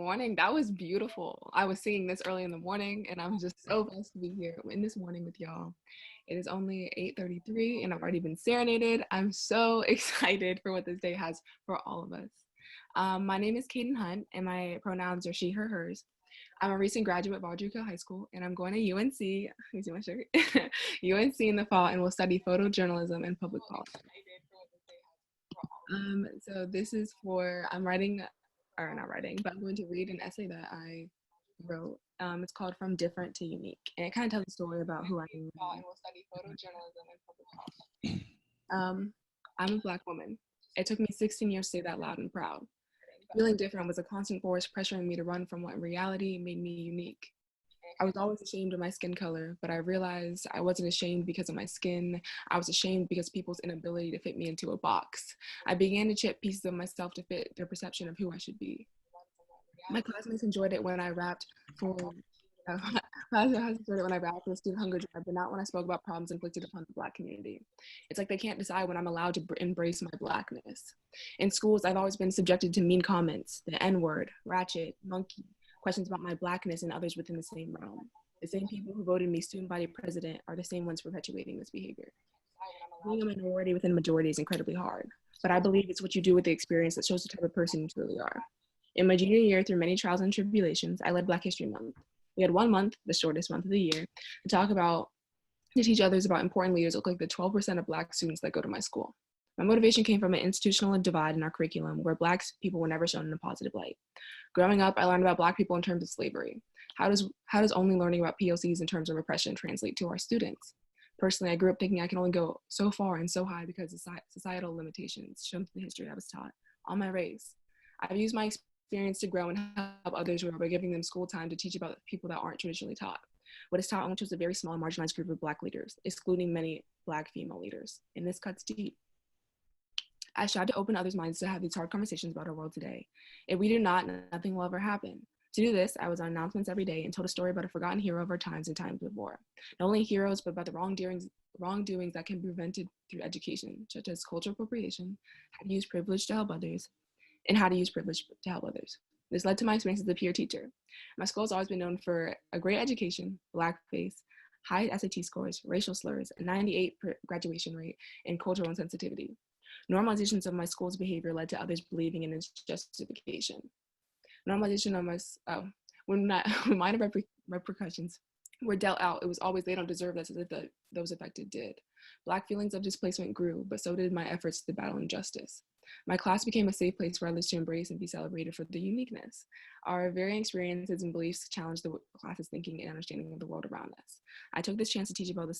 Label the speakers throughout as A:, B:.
A: morning. That was beautiful. I was singing this early in the morning, and I'm just so blessed to be here in this morning with y'all. It is only 8:33, and I've already been serenaded. I'm so excited for what this day has for all of us. My name is Kaden Hunt, and my pronouns are she, her, hers. I'm a recent graduate of Audrey Hill High School, and I'm going to UNC. Let me see my shirt. UNC in the fall, and will study photojournalism and public policy. So this is for, I'm writing, or not writing, but I'm going to read an essay that I wrote. It's called From Different to Unique, and it kind of tells a story about who I am. And we'll study photojournalism and public policy. I'm a Black woman. It took me 16 years to say that loud and proud. Feeling different was a constant force pressuring me to run from what in reality made me unique. I was always ashamed of my skin color, but I realized I wasn't ashamed because of my skin. I was ashamed because of people's inability to fit me into a box. I began to chip pieces of myself to fit their perception of who I should be. My classmates enjoyed it when I rapped for the student hunger drive, but not when I spoke about problems inflicted upon the Black community. It's like they can't decide when I'm allowed to embrace my Blackness. In schools, I've always been subjected to mean comments, the N-word, ratchet, monkey, questions about my Blackness and others within the same realm. The same people who voted me student body president are the same ones perpetuating this behavior. Being a minority within a majority is incredibly hard, but I believe it's what you do with the experience that shows the type of person you truly are. In my junior year, through many trials and tribulations, I led Black History Month. We had 1 month, the shortest month of the year, to teach others about important leaders look like the 12% of Black students that go to my school. My motivation came from an institutional divide in our curriculum where Black people were never shown in a positive light. Growing up, I learned about Black people in terms of slavery. How does only learning about POCs in terms of repression translate to our students? Personally, I grew up thinking I can only go so far and so high because of societal limitations shown through the history I was taught on my race. I've used my experience to grow and help others grow by giving them school time to teach about people that aren't traditionally taught. What is taught only shows a very small and marginalized group of Black leaders, excluding many Black female leaders, and this cuts deep. I strive to open others' minds to have these hard conversations about our world today. If we do not, nothing will ever happen. To do this, I was on announcements every day and told a story about a forgotten hero of our times and times before. Not only heroes, but about the wrongdoings that can be prevented through education, such as cultural appropriation, how to use privilege to help others, and how to use privilege to help others. This led to my experience as a peer teacher. My school has always been known for a great education, Blackface, high SAT scores, racial slurs, a 98% graduation rate, and cultural insensitivity. Normalizations of my school's behavior led to others believing in its justification. Normalization of when minor repercussions were dealt out, it was always they don't deserve this, as if those affected did. Black feelings of displacement grew, but so did my efforts to battle injustice. My class became a safe place for others to embrace and be celebrated for the uniqueness. Our varying experiences and beliefs challenged the class's thinking and understanding of the world around us. I took this chance to teach about the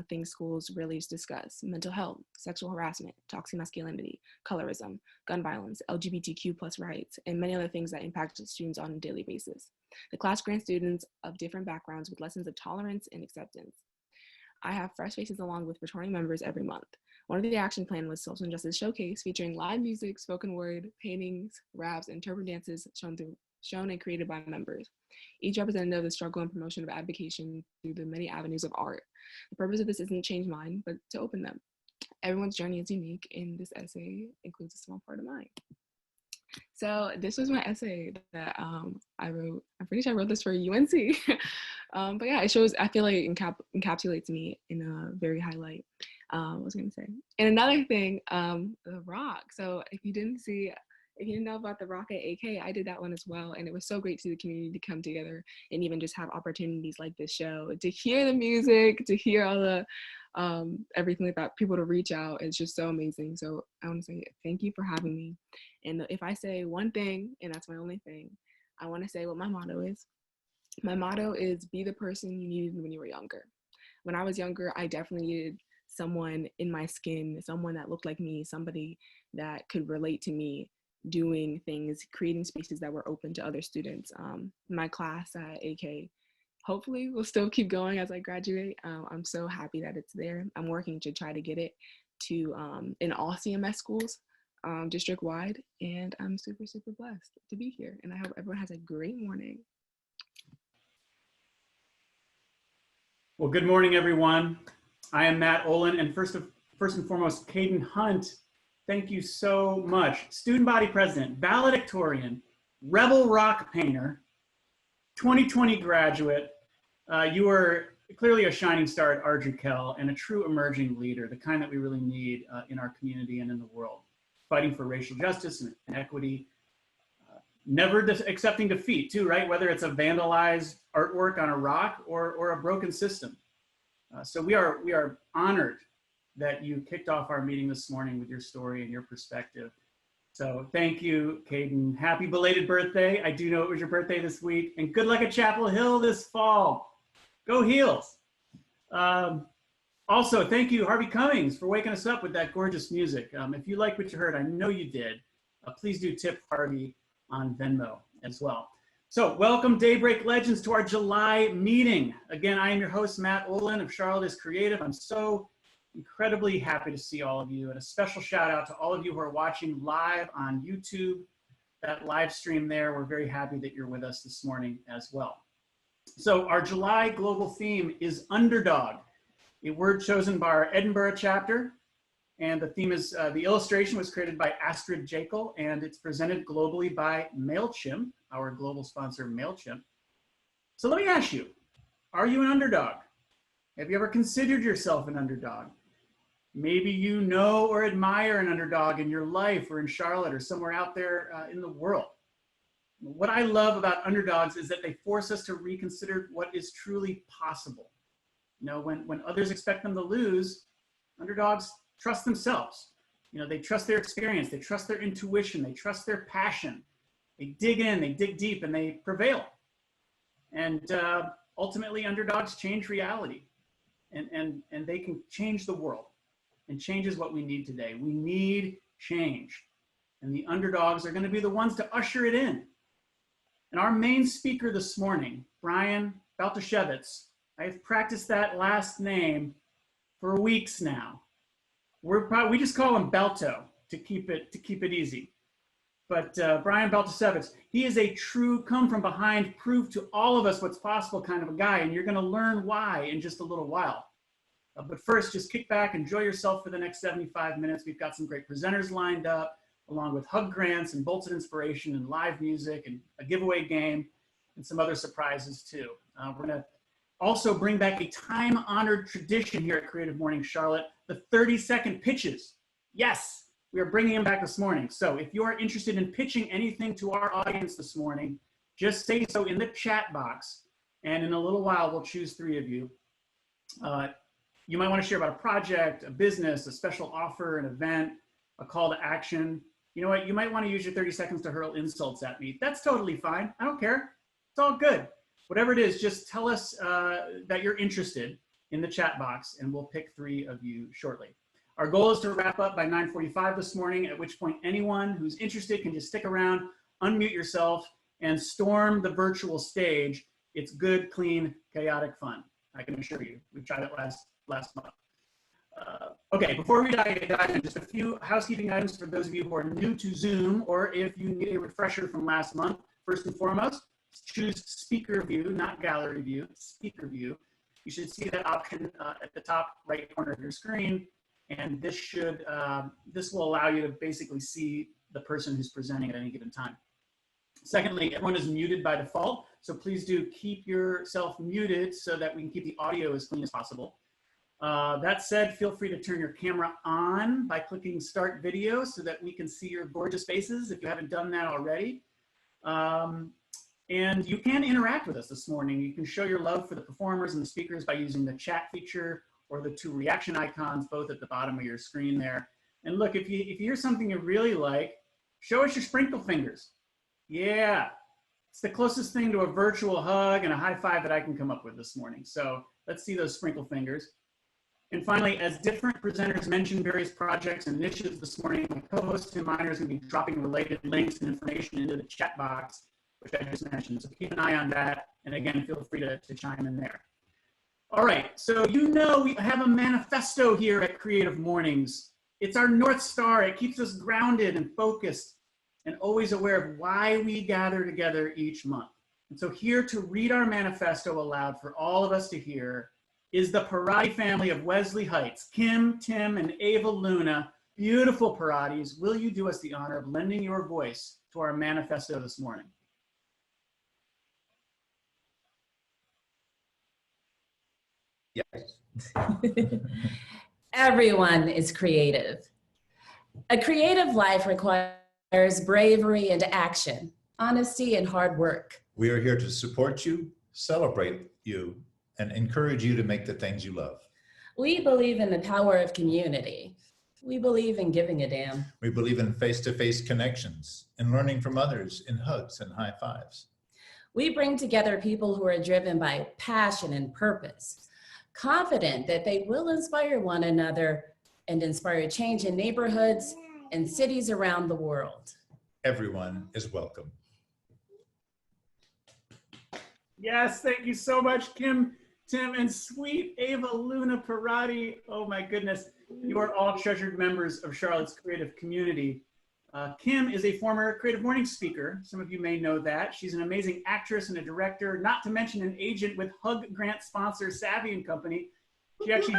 A: things schools rarely discuss: mental health, sexual harassment, toxic masculinity, colorism, gun violence, LGBTQ plus rights, and many other things that impact students on a daily basis. The class grants students of different backgrounds with lessons of tolerance and acceptance. I have fresh faces along with returning members every month. One of the action plan was Social Injustice Showcase, featuring live music, spoken word, paintings, raps, and turban dances shown and created by members. Each representative of the struggle and promotion of advocacy through the many avenues of art. The purpose of this isn't to change mine, but to open them. Everyone's journey is unique, and this essay includes a small part of mine. So this was my essay that I wrote. I'm pretty sure I wrote this for UNC. But yeah, it shows, I feel like it encapsulates me in a very high light. What was I going to say? And another thing, the rock. So if you didn't know about the rock at AK, I did that one as well. And it was so great to see the community to come together and even just have opportunities like this show, to hear the music, to hear all the everything like that, people to reach out. It's just so amazing. So I want to say thank you for having me. And if I say one thing, and that's my only thing, I want to say what my motto is. My motto is be the person you needed when you were younger. When I was younger, I definitely needed someone in my skin, someone that looked like me, somebody that could relate to me, doing things, creating spaces that were open to other students. My class at AK hopefully will still keep going as I graduate. I'm so happy that it's there. I'm working to try to get it to in all CMS schools district-wide, and I'm super, super blessed to be here. And I hope everyone has a great morning.
B: Well, good morning, everyone. I am Matt Olin, and first and foremost, Kaden Hunt, thank you so much. Student body president, valedictorian, rebel rock painter, 2020 graduate. You are clearly a shining star at Ardrey and a true emerging leader, the kind that we really need in our community and in the world, fighting for racial justice and equity, never accepting defeat too, right? Whether it's a vandalized artwork on a rock or a broken system. So we are honored that you kicked off our meeting this morning with your story and your perspective. So thank you, Caden. Happy belated birthday. I do know it was your birthday this week, and good luck at Chapel Hill this fall. Go Heels. Also, thank you, Harvey Cummings, for waking us up with that gorgeous music. If you like what you heard, I know you did, please do tip Harvey on Venmo as well. So welcome, Daybreak Legends, to our July meeting. Again, I am your host, Matt Olin of Charlotte is Creative. I'm so incredibly happy to see all of you, and a special shout out to all of you who are watching live on YouTube, that live stream there. We're very happy that you're with us this morning as well. So our July global theme is Underdog, a word chosen by our Edinburgh chapter. And the theme is, the illustration was created by Astrid Jekyll, and it's presented globally by MailChimp, our global sponsor, MailChimp. So let me ask you, are you an underdog? Have you ever considered yourself an underdog? Maybe you know or admire an underdog in your life or in Charlotte or somewhere out there in the world. What I love about underdogs is that they force us to reconsider what is truly possible. You know, when others expect them to lose, underdogs trust themselves. You know, they trust their experience, they trust their intuition, they trust their passion. They dig in, they dig deep, and they prevail. And ultimately, underdogs change reality, and they can change the world. And change is what we need today. We need change. And the underdogs are going to be the ones to usher it in. And our main speaker this morning, Brian Baltosiewich, I have practiced that last name for weeks now. We just call him Balto to keep it easy. But Brian Baltosiewich, he is a true come from behind, prove to all of us what's possible kind of a guy, and you're going to learn why in just a little while. But first, just kick back, enjoy yourself for the next 75 minutes. We've got some great presenters lined up, along with hug grants and bolts of inspiration and live music and a giveaway game and some other surprises too. We're going to also bring back a time-honored tradition here at Creative Mornings Charlotte, the 30-second pitches. Yes, we are bringing them back this morning. So if you are interested in pitching anything to our audience this morning, just say so in the chat box, and in a little while, we'll choose 3 of you. You might want to share about a project, a business, a special offer, an event, a call to action. You know what? You might want to use your 30 seconds to hurl insults at me. That's totally fine. I don't care. It's all good. Whatever it is, just tell us that you're interested in the chat box, and we'll pick 3 of you shortly. Our goal is to wrap up by 9:45 this morning, at which point anyone who's interested can just stick around, unmute yourself, and storm the virtual stage. It's good, clean, chaotic fun. I can assure you. We tried it last month. Okay, before we dive in, just a few housekeeping items for those of you who are new to Zoom, or if you need a refresher from last month. First and foremost, choose speaker view, not gallery view, speaker view. You should see that option at the top right corner of your screen, and this will allow you to basically see the person who's presenting at any given time. Secondly, everyone is muted by default, so please do keep yourself muted so that we can keep the audio as clean as possible. That said, feel free to turn your camera on by clicking Start Video so that we can see your gorgeous faces if you haven't done that already. And you can interact with us this morning. You can show your love for the performers and the speakers by using the chat feature or the 2 reaction icons, both at the bottom of your screen there. And look, if you hear something you really like, show us your sprinkle fingers. Yeah, it's the closest thing to a virtual hug and a high five that I can come up with this morning. So let's see those sprinkle fingers. And finally, as different presenters mention various projects and initiatives this morning, my co-host Tim Miner is going to be dropping related links and information into the chat box, which I just mentioned. So keep an eye on that. And again, feel free to chime in there. All right, so you know we have a manifesto here at Creative Mornings. It's our North Star. It keeps us grounded and focused and always aware of why we gather together each month. And so here to read our manifesto aloud for all of us to hear is the Parati family of Wesley Heights, Kim, Tim, and Ava Luna, Beautiful Parades, will you do us the honor of lending your voice to our manifesto this morning?
C: Yes.
D: Everyone is creative. A creative life requires bravery and action, honesty and hard work.
C: We are here to support you, celebrate you, and encourage you to make the things you love.
D: We believe in the power of community. We believe in giving a damn.
C: We believe in face-to-face connections and learning from others in hugs and high fives.
D: We bring together people who are driven by passion and purpose, confident that they will inspire one another and inspire change in neighborhoods and cities around the world.
C: Everyone is welcome.
B: Yes, thank you so much, Kim, Tim, and sweet Ava Luna Parati. Oh my goodness, you are all treasured members of Charlotte's creative community. Kim is a former Creative Mornings speaker. Some of you may know that. She's an amazing actress and a director, not to mention an agent with Hug Grant sponsor Savvy and Company. She actually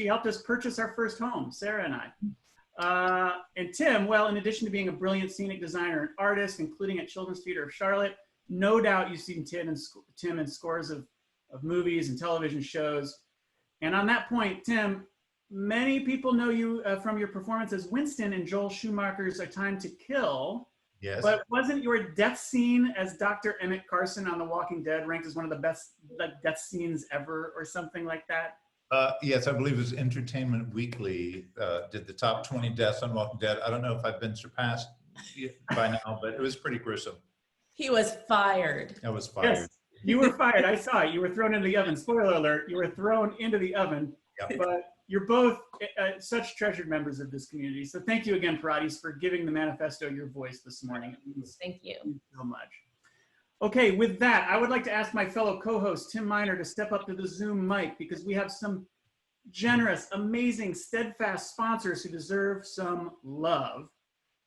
B: helped us purchase our first home, Sarah and I. And Tim, well, in addition to being a brilliant scenic designer and artist, including at Children's Theater of Charlotte, no doubt you've seen Tim in scores of movies and television shows. And on that point, Tim, many people know you from your performance as Winston in Joel Schumacher's A Time to Kill.
C: Yes.
B: But wasn't your death scene as Dr. Emmett Carson on The Walking Dead ranked as one of the best death scenes ever or something like that?
C: Yes, I believe it was Entertainment Weekly did the top 20 deaths on Walking Dead. I don't know if I've been surpassed by now, but it was pretty gruesome.
D: He was fired.
C: I was fired.
B: Yes, you were fired. I saw it. You were thrown into the oven. Spoiler alert, you were thrown into the oven.
C: Yep.
B: But you're both such treasured members of this community. So thank you again, Paratis, for giving the manifesto your voice this morning.
D: Thank you.
B: Thank you so much. Okay, with that, I would like to ask my fellow co-host, Tim Miner, to step up to the Zoom mic because we have some generous, amazing, steadfast sponsors who deserve some love.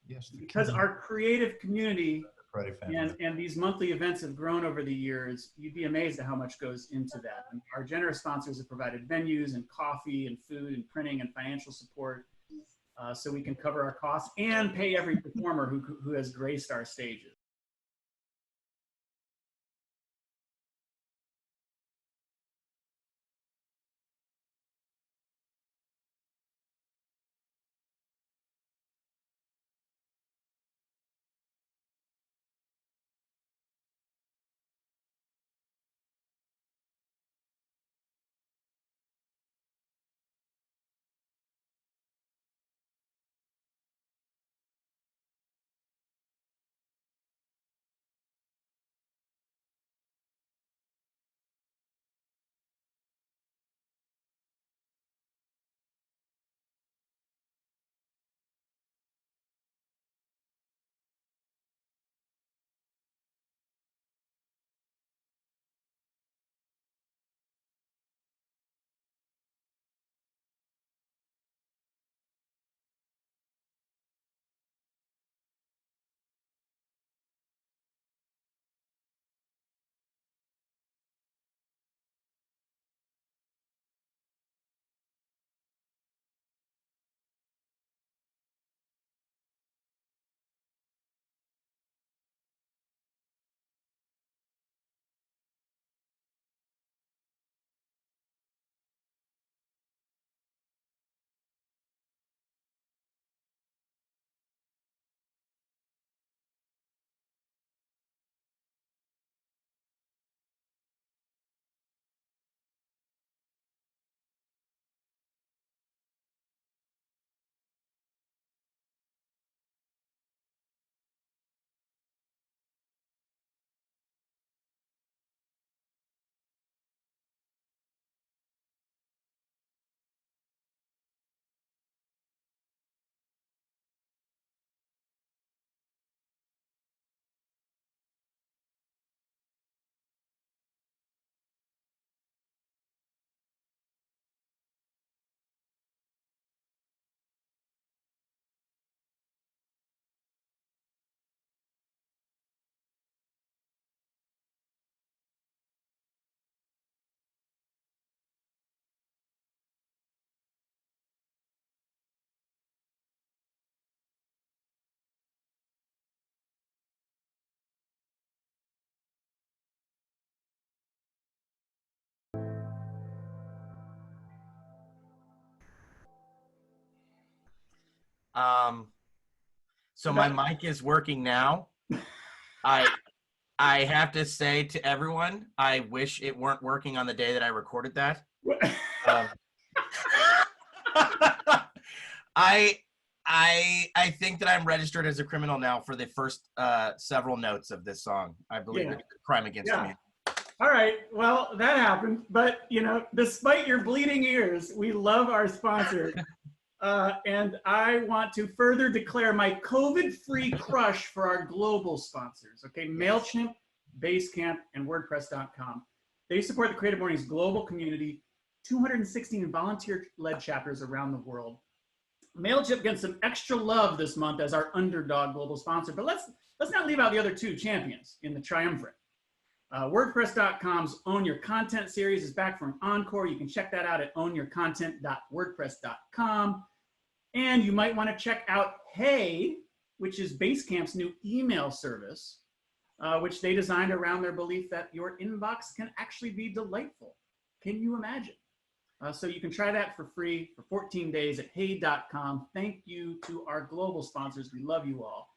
C: Yes.
B: Because our creative community
C: family.
B: and these monthly events have grown over the years, you'd be amazed at how much goes into that. And our generous sponsors have provided venues and coffee and food and printing and financial support so we can cover our costs and pay every performer who has graced our stages.
E: So my mic is working now. I have to say to everyone, I wish it weren't working on the day that I recorded that. I think that I'm registered as a criminal now for the first several notes of this song. I believe it's a crime against me.
B: All right, well, that happened. But, you know, despite your bleeding ears, we love our sponsor. And I want to further declare my COVID-free crush for our global sponsors, okay? MailChimp, Basecamp, and WordPress.com. They support the Creative Mornings global community, 216 volunteer-led chapters around the world. MailChimp gets some extra love this month as our Underdog global sponsor, but let's not leave out the other two champions in the triumvirate. WordPress.com's Own Your Content series is back for an encore. You can check that out at ownyourcontent.wordpress.com. And you might want to check out Hey, which is Basecamp's new email service, which they designed around their belief that your inbox can actually be delightful. Can you imagine? So you can try that for free for 14 days at hey.com. Thank you to our global sponsors. We love you all.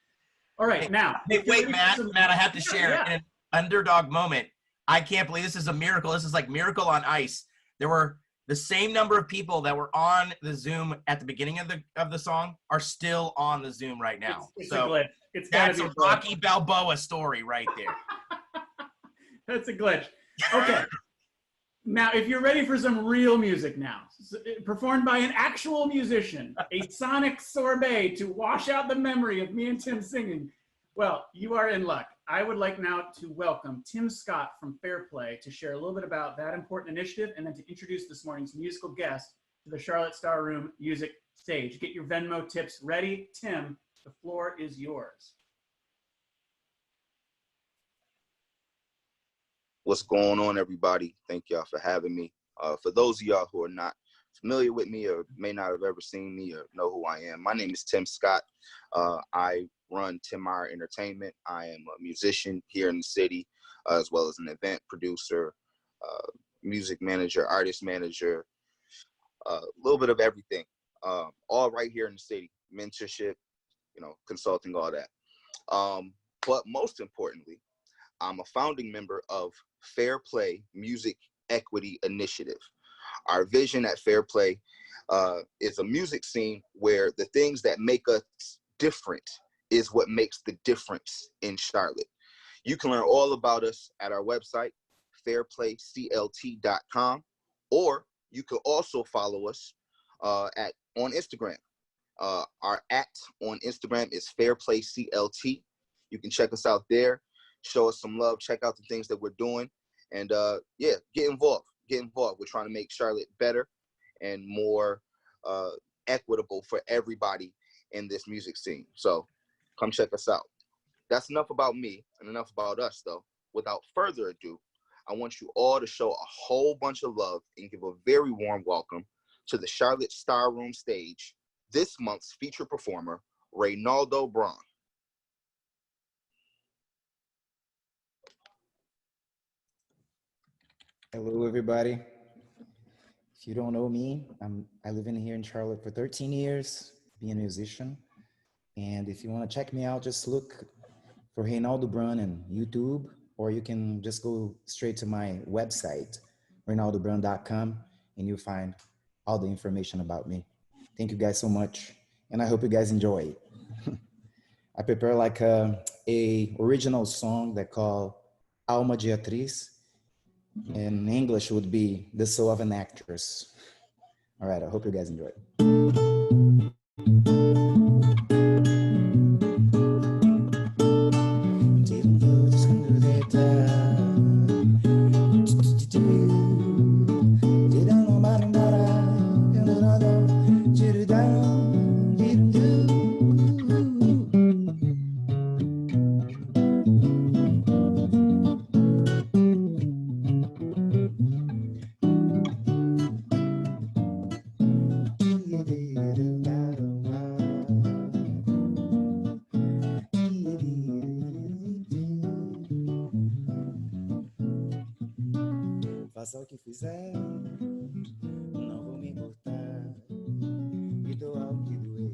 B: All right, now.
E: Hey, wait, Matt, I have to share an Underdog moment. I can't believe this is a miracle. This is like Miracle on Ice. There were the same number of people that were on the Zoom at the beginning of the song are still on the Zoom right now.
B: It's a glitch.
E: That's a Rocky Balboa story right there.
B: That's a glitch. Okay. Now, if you're ready for some real music now, performed by an actual musician, a sonic sorbet to wash out the memory of me and Tim singing, well, you are in luck. I would like now to welcome Tim Scott from Fairplay to share a little bit about that important initiative and then to introduce this morning's musical guest to the Charlotte Star Room music stage. Get your Venmo tips ready. Tim, the floor is yours.
F: What's going on, everybody? Thank y'all for having me. For those of y'all who are not familiar with me or may not have ever seen me or know who I am, my name is Tim Scott. I run Tim Meyer Entertainment. I am a musician here in the city, as well as an event producer, music manager, artist manager, a little bit of everything, all right here in the city. Mentorship, consulting, all that. But most importantly, I'm a founding member of Fair Play Music Equity Initiative. Our vision at Fair Play is a music scene where the things that make us different is what makes the difference in Charlotte. You can learn all about us at our website, fairplayclt.com, or you can also follow us on Instagram. Our on Instagram is fairplayclt. You can check us out there, show us some love, check out the things that we're doing, and get involved. We're trying to make Charlotte better and more equitable for everybody in this music scene. So come check us out. That's enough about me and enough about us, though. Without further ado, I want you all to show a whole bunch of love and give a very warm welcome to the Charlotte Star Room stage, this month's feature performer, Reynaldo Braun.
G: Hello, everybody. If you don't know me, I live in here in Charlotte for 13 years, being a musician. And if you want to check me out, just look for Reynaldo Braun on YouTube, or you can just go straight to my website, reynaldobran.com, and you'll find all the information about me. Thank you guys so much, and I hope you guys enjoy it. I prepared like a original song that called Alma de Atriz. In English would be The Soul of an Actress. All right, I hope you guys enjoy it. Faça o que fizer, não vou me importar, me doa o que doer.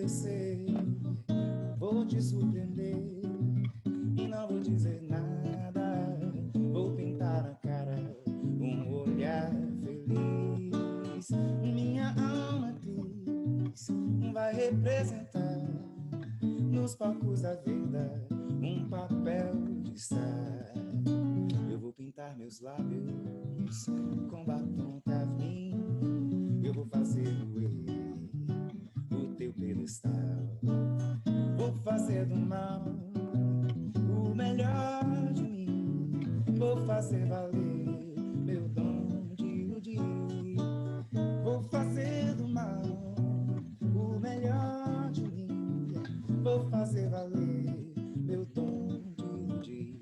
G: oferecer, vou te surpreender e não vou dizer nada. Vou pintar na cara olhar feliz. Minha alma atriz vai representar nos palcos da vida papel de estar. Eu vou pintar meus lábios com batom carmim. Eu vou fazer doer o teu pedestal. Vou fazer do mal o melhor de mim. Vou fazer valer meu dom de iludir. Vou fazer do mal o melhor de mim. Vou fazer valer meu dom de iludir.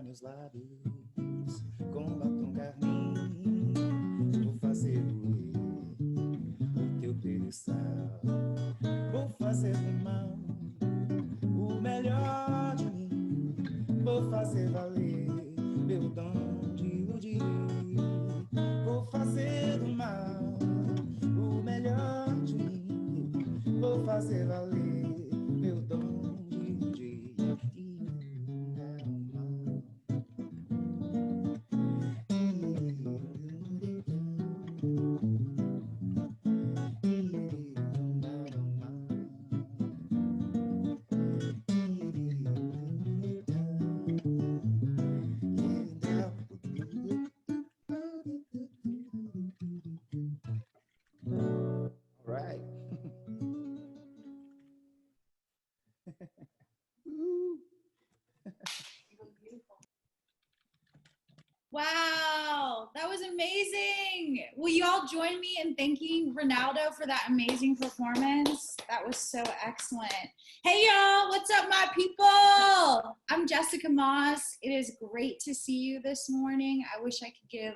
G: Meus lábios com batom carmim, vou fazer doer o teu pedestal. Vou fazer do mal o melhor de mim. Vou fazer valer meu dom de iludir. Vou fazer do mal o melhor de mim. Vou fazer valer meu dom de iludir. Right.
H: Wow, that was amazing. Will you all join me in thanking Ronaldo for that amazing performance? That was so excellent. Hey y'all, what's up my people? I'm Jessica Moss. It is great to see you this morning. I wish I could give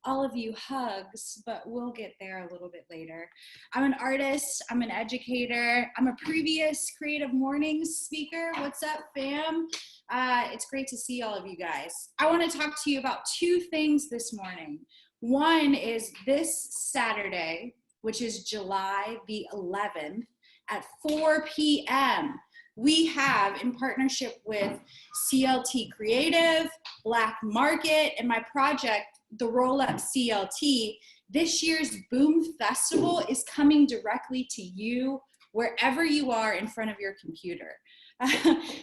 H: all of you hugs, but we'll get there a little bit later. I'm an artist, I'm an educator, I'm a previous Creative Mornings speaker. What's up, fam? It's great to see all of you guys. I want to talk to you about two things this morning. One is this Saturday, which is July the 11th at 4 p.m. We have, in partnership with CLT Creative, Black Market, and my project, the Roll Up CLT, this year's Boom Festival is coming directly to you wherever you are in front of your computer.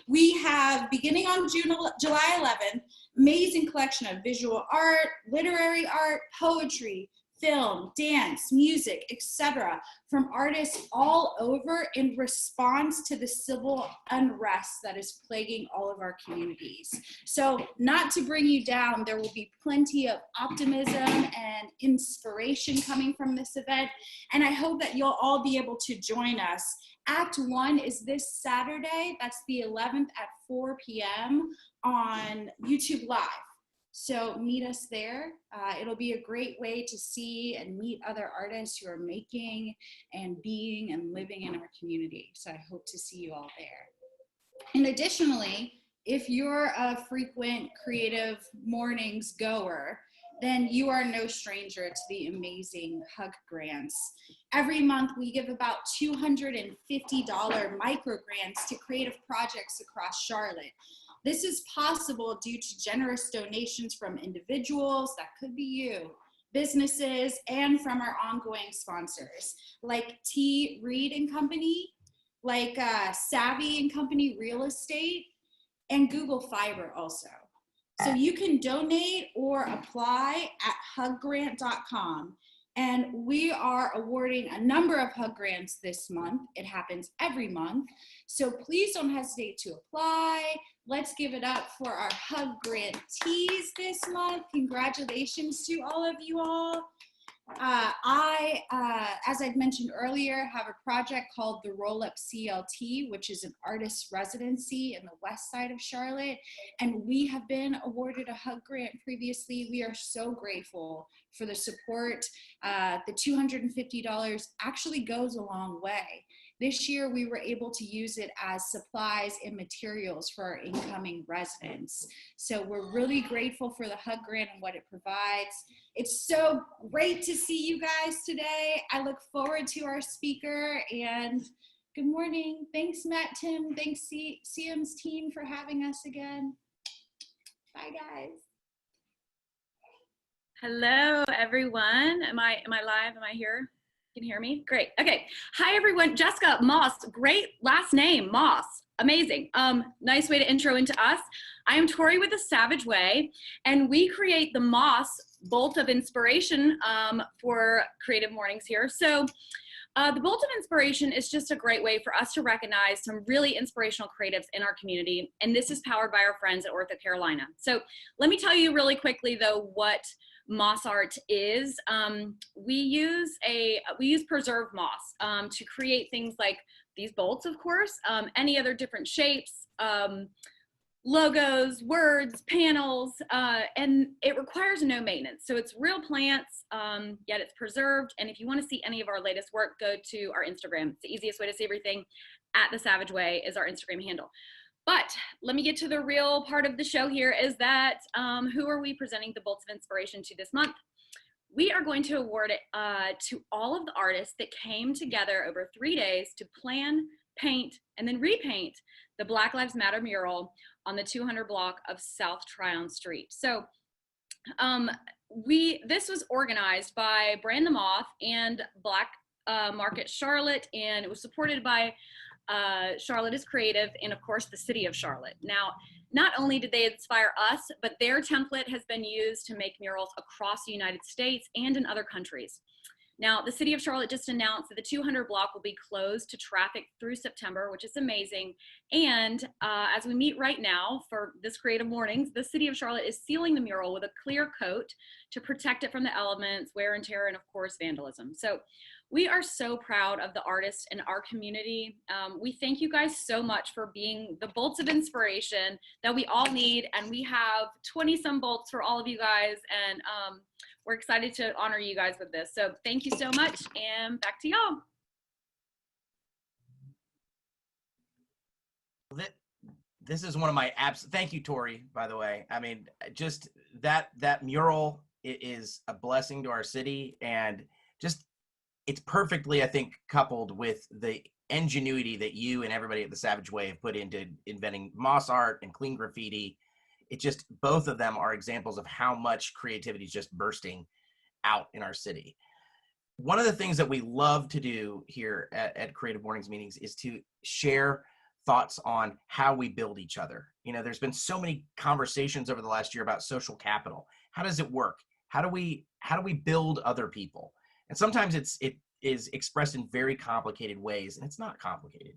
H: We have, beginning on July 11th, amazing collection of visual art, literary art, poetry, film, dance, music, etc., from artists all over in response to the civil unrest that is plaguing all of our communities. So, not to bring you down, there will be plenty of optimism and inspiration coming from this event, and I hope that you'll all be able to join us. Act 1 is this Saturday, that's the 11th at 4 p.m. on YouTube Live. So meet us there. It'll be a great way to see and meet other artists who are making and being and living in our community. So I hope to see you all there. And additionally, if you're a frequent Creative Mornings goer, then you are no stranger to the amazing Hug Grants. Every month, we give about $250 micro grants to creative projects across Charlotte. This is possible due to generous donations from individuals, that could be you, businesses, and from our ongoing sponsors, like T. Reed and Company, like Savvy and Company Real Estate, and Google Fiber also. So you can donate or apply at huggrant.com. And we are awarding a number of hug grants this month. It happens every month. So please don't hesitate to apply. Let's give it up for our hug grantees this month. Congratulations to all of you all. As I've mentioned earlier, have a project called the Roll Up CLT, which is an artist residency in the west side of Charlotte. And we have been awarded a hug grant previously. We are so grateful for the support. The $250 actually goes a long way. This year, we were able to use it as supplies and materials for our incoming residents. So we're really grateful for the hug grant and what it provides. It's so great to see you guys today. I look forward to our speaker, and good morning. Thanks, Matt, Tim. Thanks, CM's team, for having us again. Bye, guys.
I: Hello, everyone. Am I live? Am I here? Can you hear me? Great. Okay. Hi, everyone. Jessica Moss. Great last name, Moss. Amazing. Nice way to intro into us. I am Tori with the Savage Way, and we create the Moss Bolt of Inspiration for Creative Mornings here. So the Bolt of Inspiration is just a great way for us to recognize some really inspirational creatives in our community, and this is powered by our friends at Ortho Carolina. So let me tell you really quickly, though, what moss art is. We use preserved moss to create things like these bolts, of course, any other different shapes, logos, words, panels, and it requires no maintenance. So it's real plants, yet it's preserved. And if you want to see any of our latest work, go to our Instagram. It's the easiest way to see everything. At The Savage Way is our Instagram handle. But let me get to the real part of the show here, is that who are we presenting the Bolts of Inspiration to this month? We are going to award it to all of the artists that came together over 3 days to plan, paint, and then repaint the Black Lives Matter mural on the 200 block of South Tryon Street. So this was organized by Brand the Moth and Black Market Charlotte, and it was supported by Charlotte is Creative, and of course the city of Charlotte. Now, not only did they inspire us, but their template has been used to make murals across the United States and in other countries. Now, the city of Charlotte just announced that the 200 block will be closed to traffic through September, which is amazing. And as we meet right now for this Creative Mornings, the city of Charlotte is sealing the mural with a clear coat to protect it from the elements, wear and tear, and of course, vandalism. So we are so proud of the artists in our community. We thank you guys so much for being the bolts of inspiration that we all need. And we have 20 some bolts for all of you guys. And we're excited to honor you guys with this. So thank you so much, and back to y'all.
E: This is one of my apps. Thank you, Tori, by the way. I mean, just that mural, it is a blessing to our city, and just, it's perfectly, I think, coupled with the ingenuity that you and everybody at the Savage Way have put into inventing moss art and clean graffiti. It just, both of them are examples of how much creativity is just bursting out in our city. One of the things that we love to do here at Creative Mornings meetings is to share thoughts on how we build each other. You know, there's been so many conversations over the last year about social capital. How does it work? How do we build other people? And sometimes it is expressed in very complicated ways, and it's not complicated.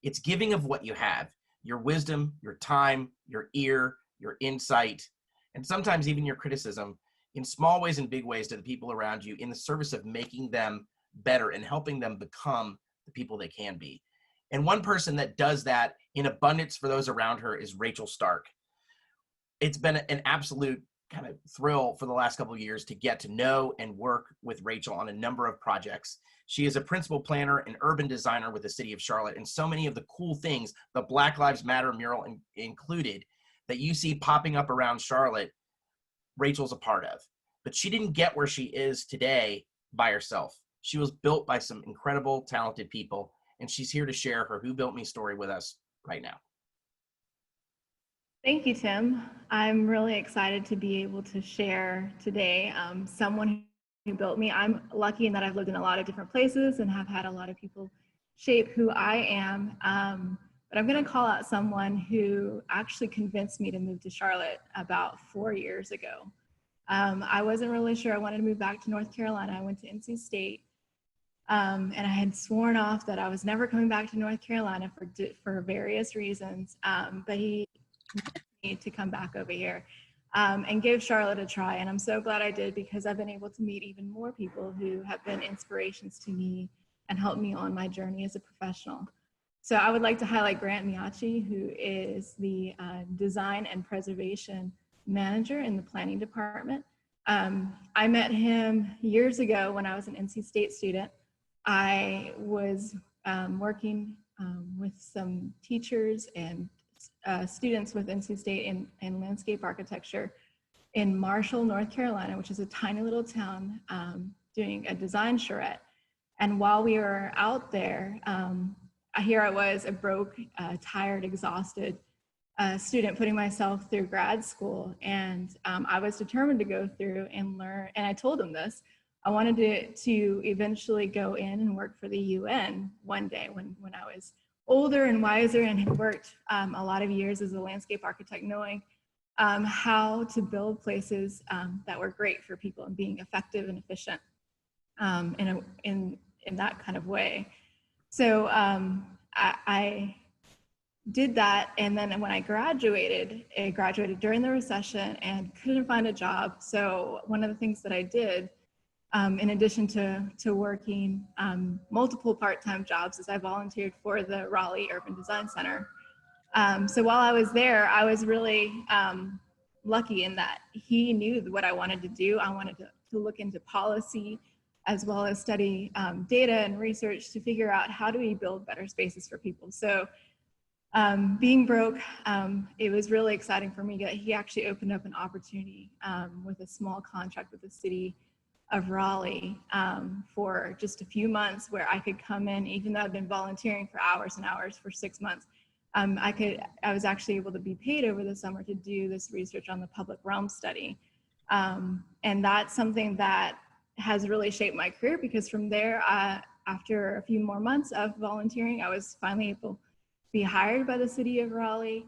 E: It's giving of what you have, your wisdom, your time, your ear, your insight, and sometimes even your criticism, in small ways and big ways, to the people around you, in the service of making them better and helping them become the people they can be. And one person that does that in abundance for those around her is Rachel Stark. It's been an absolute kind of thrill for the last couple of years to get to know and work with Rachel on a number of projects. She is a principal planner and urban designer with the city of Charlotte, and so many of the cool things, the Black Lives Matter mural included, that you see popping up around Charlotte, Rachel's a part of. But she didn't get where she is today by herself. She was built by some incredible, talented people, and she's here to share her Who Built Me story with us right now.
J: Thank you, Tim. I'm really excited to be able to share today someone who built me. I'm lucky in that I've lived in a lot of different places and have had a lot of people shape who I am. But I'm going to call out someone who actually convinced me to move to Charlotte about 4 years ago. I wasn't really sure I wanted to move back to North Carolina. I went to NC State, and I had sworn off that I was never coming back to North Carolina for various reasons. But he convinced me to come back over here and give Charlotte a try. And I'm so glad I did, because I've been able to meet even more people who have been inspirations to me and helped me on my journey as a professional. So I would like to highlight Grant Miachi, who is the design and preservation manager in the planning department. I met him years ago when I was an NC State student. I was working with some teachers and students with NC State in landscape architecture in Marshall, North Carolina, which is a tiny little town, doing a design charrette. And while we were out there, here I was, a broke, tired, exhausted student putting myself through grad school. And I was determined to go through and learn. And I told him this. I wanted to eventually go in and work for the UN one day when I was older and wiser and had worked a lot of years as a landscape architect, knowing how to build places that were great for people and being effective and efficient in that kind of way. So I did that, and then when I graduated during the recession and couldn't find a job. So one of the things that I did, in addition to working multiple part-time jobs, is I volunteered for the Raleigh Urban Design Center. So while I was there, I was really lucky in that he knew what I wanted to do. I wanted to look into policy, as well as study data and research to figure out how do we build better spaces for people. So being broke, it was really exciting for me. He actually opened up an opportunity with a small contract with the city of Raleigh for just a few months, where I could come in, even though I've been volunteering for hours and hours for 6 months. I was actually able to be paid over the summer to do this research on the public realm study. And that's something that has really shaped my career, because from there, after a few more months of volunteering, I was finally able to be hired by the city of Raleigh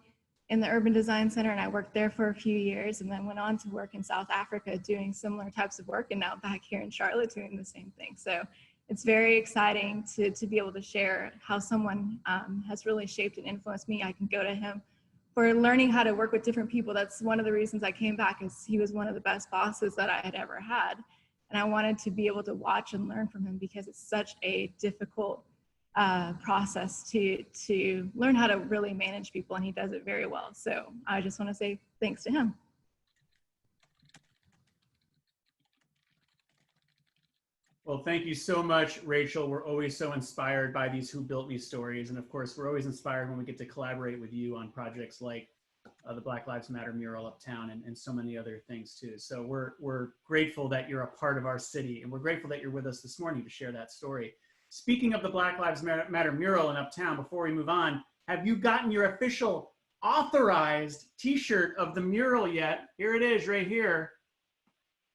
J: in the Urban Design Center, and I worked there for a few years, and then went on to work in South Africa doing similar types of work, and now back here in Charlotte doing the same thing. So it's very exciting to be able to share how someone has really shaped and influenced me. I can go to him for learning how to work with different people. That's one of the reasons I came back, is he was one of the best bosses that I had ever had. And I wanted to be able to watch and learn from him, because it's such a difficult process to learn how to really manage people, and he does it very well. So I just want to say thanks to him.
B: Well, thank you so much, Rachel. We're always so inspired by these Who Built Me stories. And of course, we're always inspired when we get to collaborate with you on projects like the Black Lives Matter mural uptown, and so many other things too. So we're grateful that you're a part of our city, and we're grateful that you're with us this morning to share that story. Speaking of the Black Lives Matter mural in uptown, before we move on, have you gotten your official authorized t-shirt of the mural yet? Here it is right here.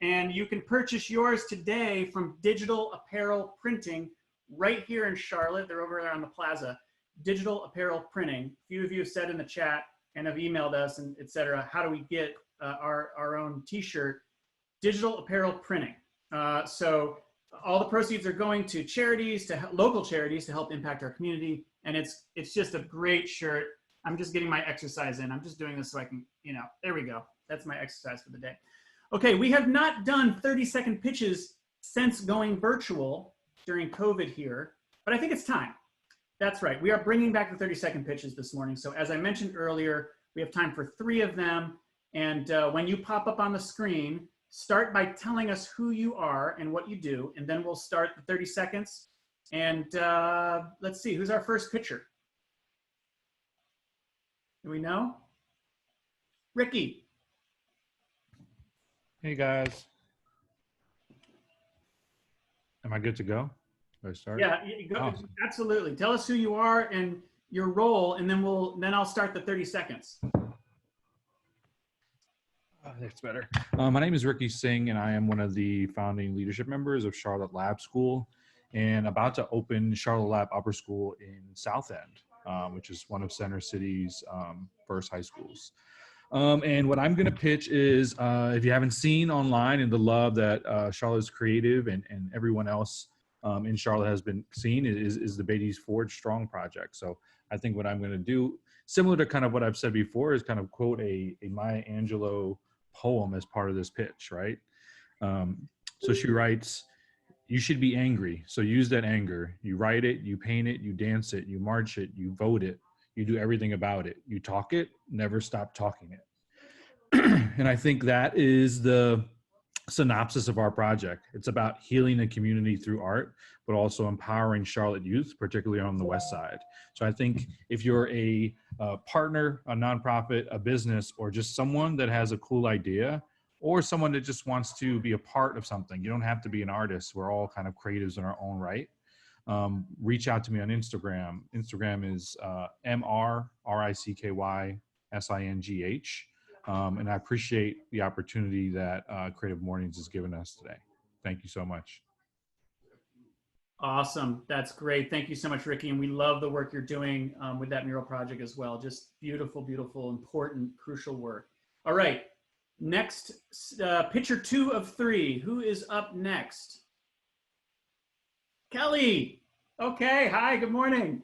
B: And you can purchase yours today from Digital Apparel Printing right here in Charlotte. They're over there on the plaza. Digital Apparel Printing. A few of you have said in the chat and have emailed us and et cetera, how do we get our own t-shirt? Digital Apparel Printing. So all the proceeds are going to charities, to local charities, to help impact our community. And it's just a great shirt. I'm just getting my exercise in. I'm just doing this so I can, there we go. That's my exercise for the day. Okay, we have not done 30-second pitches since going virtual during COVID here, but I think it's time. That's right, we are bringing back the 30-second pitches this morning. So as I mentioned earlier, we have time for 3 of them. And when you pop up on the screen, start by telling us who you are and what you do, and then we'll start the 30 seconds. And let's see, who's our first pitcher? Do we know? Ricky.
K: Hey guys. Am I good to go? Do I start?
B: Yeah, go, awesome. Absolutely. Tell us who you are and your role, and then I'll start the 30 seconds.
K: That's better. My name is Ricky Singh, and I am one of the founding leadership members of Charlotte Lab School, and about to open Charlotte Lab Upper School in South End, which is one of Center City's first high schools. And what I'm going to pitch is, if you haven't seen online and the love that Charlotte's Creative and everyone else in Charlotte has been seeing is the Beatty's Forge Strong project. So I think what I'm going to do, similar to kind of what I've said before, is kind of quote a Maya Angelou poem as part of this pitch, right? So she writes, "You should be angry, so use that anger. You write it, you paint it, you dance it, you march it, you vote it, you do everything about it. You talk it, never stop talking it." And I think that is the synopsis of our project. It's about healing the community through art, but also empowering Charlotte youth, particularly on the West Side. So I think if you're a partner, a nonprofit, a business, or just someone that has a cool idea, or someone that just wants to be a part of something, you don't have to be an artist. We're all kind of creatives in our own right. Reach out to me on Instagram. Instagram is MRRICKYSINGH. And I appreciate the opportunity that Creative Mornings has given us today. Thank you so much.
B: Awesome. That's great. Thank you so much, Ricky. And we love the work you're doing with that mural project as well. Just beautiful, beautiful, important, crucial work. All right. Next, picture 2 of 3. Who is up next? Kelly. Okay. Hi. Good morning.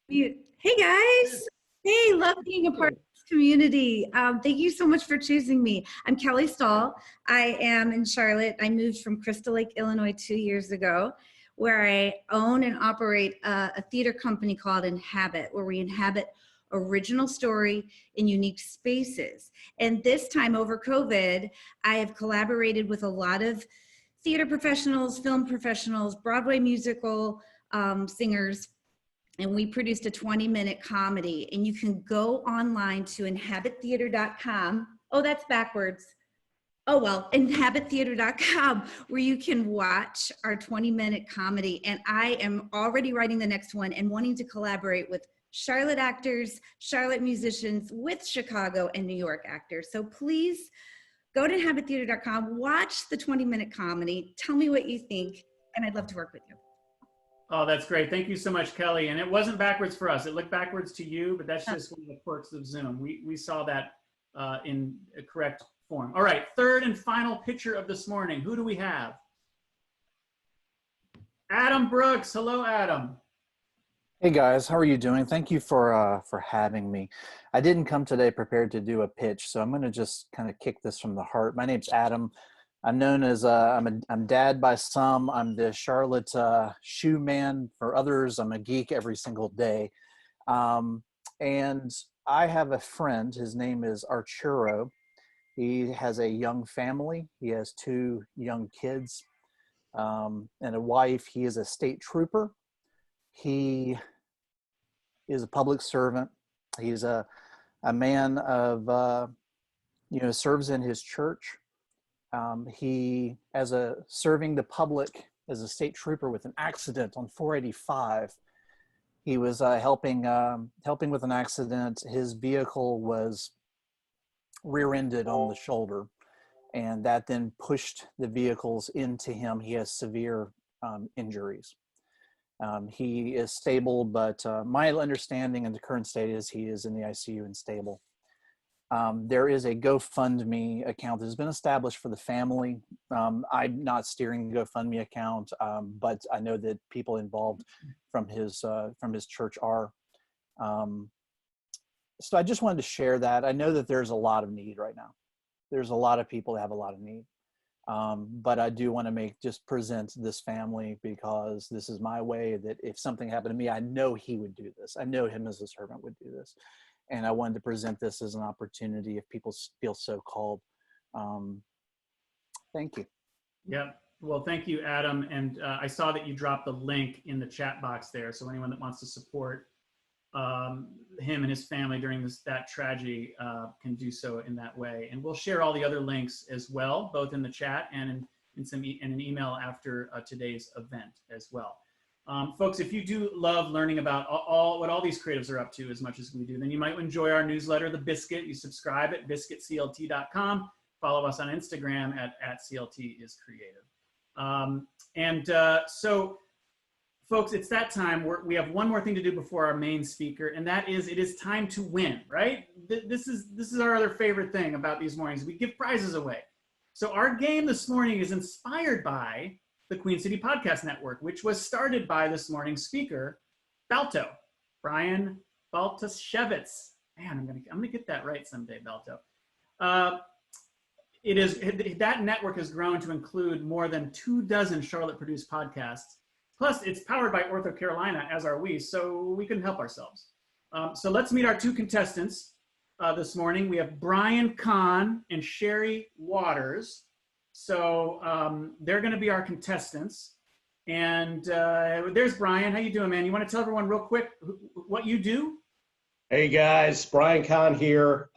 L: Hey, guys. Hey, love being a part of this community. Thank you so much for choosing me. I'm Kelly Stahl. I am in Charlotte. I moved from Crystal Lake, Illinois 2 years ago, where I own and operate a theater company called Inhabit, where we inhabit original story in unique spaces. And this time over COVID, I have collaborated with a lot of theater professionals, film professionals, Broadway musical singers, and we produced a 20-minute comedy. And you can go online to inhabittheater.com. Oh, that's backwards. Oh, well, inhabittheater.com, where you can watch our 20-minute comedy. And I am already writing the next one and wanting to collaborate with Charlotte actors, Charlotte musicians, with Chicago and New York actors. So please go to inhabittheater.com, watch the 20-minute comedy, tell me what you think, and I'd love to work with you.
B: Oh, that's great. Thank you so much, Kelly. And it wasn't backwards for us. It looked backwards to you, but that's just one of the quirks of Zoom. We saw that in a correct form. All right, third and final picture of this morning. Who do we have? Adam Brooks. Hello, Adam.
M: Hey guys, how are you doing? Thank you for having me. I didn't come today prepared to do a pitch, so I'm going to just kind of kick this from the heart. My name's Adam. I'm known as I'm dad by some. I'm the Charlotte shoe man for others. I'm a geek every single day, and I have a friend. His name is Arturo. He has a young family. He has 2 young kids and a wife. He is a state trooper. He is a public servant. He's a man of, serves in his church. He, serving the public as a state trooper with an accident on 485, he was helping with an accident. His vehicle was rear-ended on the shoulder, and that then pushed the vehicles into him. He has severe injuries. He is stable, but my understanding in the current state is he is in the ICU and stable. There is a GoFundMe account that has been established for the family. I'm not steering the GoFundMe account, but I know that people involved from his church are. So I just wanted to share that. I know that there's a lot of need right now. There's a lot of people that have a lot of need. But I do want to present this family, because this is my way that if something happened to me, I know he would do this. I know him as a servant would do this. And I wanted to present this as an opportunity if people feel so called. Thank you.
B: Yeah. Well, thank you, Adam. And I saw that you dropped the link in the chat box there. So anyone that wants to support him and his family during that tragedy can do so in that way. And we'll share all the other links as well, both in the chat and in an email after today's event as well. Folks, if you do love learning about what all these creatives are up to as much as we do, then you might enjoy our newsletter, The Biscuit. You subscribe at biscuitclt.com. Follow us on Instagram at CLTisCreative. So folks, it's that time. We have one more thing to do before our main speaker, and that is it is time to win, right? This is our other favorite thing about these mornings. We give prizes away. So our game this morning is inspired by the Queen City Podcast Network, which was started by this morning's speaker, Balto, Brian Baltosiewich. Man, I'm gonna get that right someday, Balto. That network has grown to include more than 24 Charlotte-produced podcasts. Plus, it's powered by Ortho Carolina, as are we, so we couldn't help ourselves. So let's meet our two contestants this morning. We have Brian Kahn and Sherry Waters. So they're going to be our contestants. And there's Brian. How you doing, man? You want to tell everyone real quick what you do?
N: Hey guys, Brian Kahn here.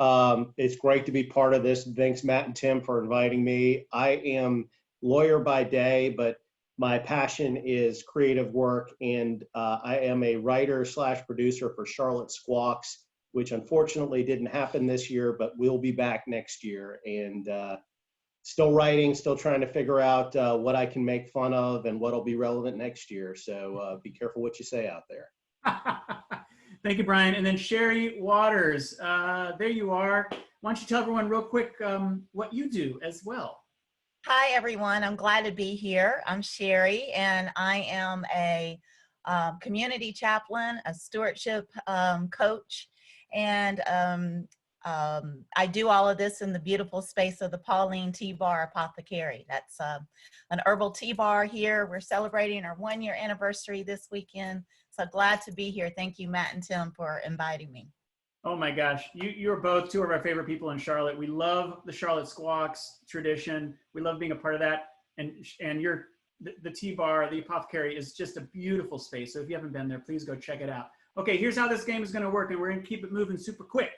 N: It's great to be part of this. Thanks Matt and Tim for inviting me. I am lawyer by day, but my passion is creative work, and I am a writer/producer for Charlotte Squawks, which unfortunately didn't happen this year, but will be back next year. And still writing, still trying to figure out what I can make fun of and what'll be relevant next year. So be careful what you say out there.
B: Thank you, Brian. And then Sherry Waters, there you are. Why don't you tell everyone real quick what you do as well?
O: Hi, everyone. I'm glad to be here. I'm Sherry, and I am a community chaplain, a stewardship coach, and I do all of this in the beautiful space of the Pauline Tea Bar Apothecary. That's an herbal tea bar here. We're celebrating our 1-year anniversary this weekend. So glad to be here. Thank you, Matt and Tim, for inviting me.
B: Oh my gosh, you're both two of our favorite people in Charlotte. We love the Charlotte Squawks tradition. We love being a part of that. And the tea bar, the Apothecary, is just a beautiful space. So if you haven't been there, please go check it out. Okay, here's how this game is going to work, and we're going to keep it moving super quick.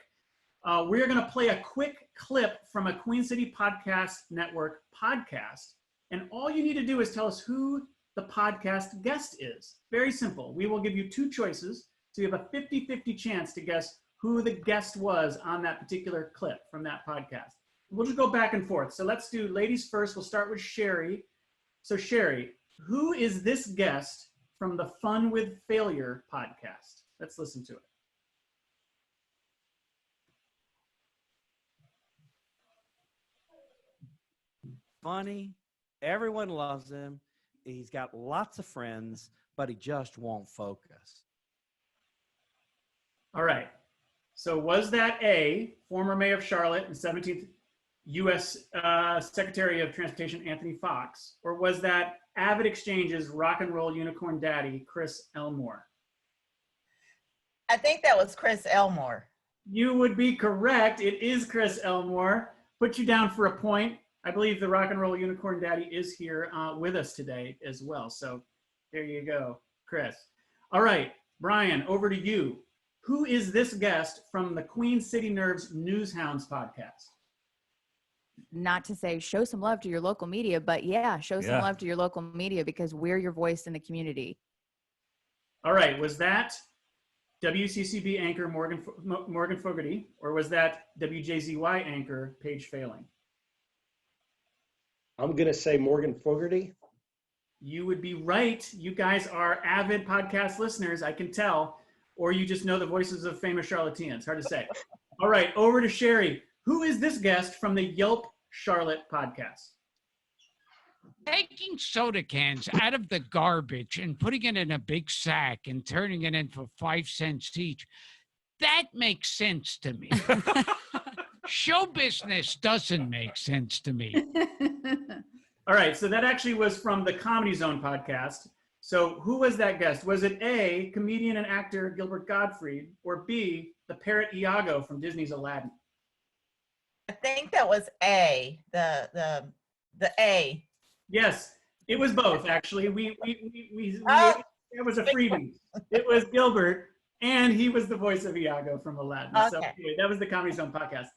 B: We're going to play a quick clip from a Queen City Podcast Network podcast. And all you need to do is tell us who the podcast guest is. Very simple. We will give you two choices. So you have a 50-50 chance to guess who the guest was on that particular clip from that podcast. We'll just go back and forth. So let's do ladies first. We'll start with Sherry. So Sherry, who is this guest from the Fun with Failure podcast? Let's listen to it.
P: Funny. Everyone loves him. He's got lots of friends, but he just won't focus.
B: All right. So was that A, former mayor of Charlotte and 17th U.S. Secretary of Transportation Anthony Fox, or was that Avid Exchange's rock and roll unicorn daddy, Chris Elmore?
O: I think that was Chris Elmore.
B: You would be correct. It is Chris Elmore. Put you down for a point. I believe the rock and roll unicorn daddy is here with us today as well. So there you go, Chris. All right, Brian, over to you. Who is this guest from the Queen City Nerves Newshounds podcast?
Q: Not to say show some love to your local media, but yeah, show some love to your local media because we're your voice in the community.
B: All right, was that WCCB anchor Morgan Fogarty, or was that WJZY anchor Paige Failing?
N: I'm going to say Morgan Fogarty.
B: You would be right. You guys are avid podcast listeners, I can tell, or you just know the voices of famous Charlotteans. Hard to say. All right, over to Sherry. Who is this guest from the Yelp Charlotte podcast?
R: Taking soda cans out of the garbage and putting it in a big sack and turning it in for 5 cents each. That makes sense to me. Show business doesn't make sense to me.
B: All right, so that actually was from the Comedy Zone podcast. So who was that guest? Was it A, comedian and actor Gilbert Gottfried, or B, the parrot Iago from Disney's Aladdin?
O: I think that was A, the A.
B: Yes, it was both, actually. It was a freebie. It was Gilbert, and he was the voice of Iago from Aladdin. Okay. So anyway, that was the Comedy Zone podcast.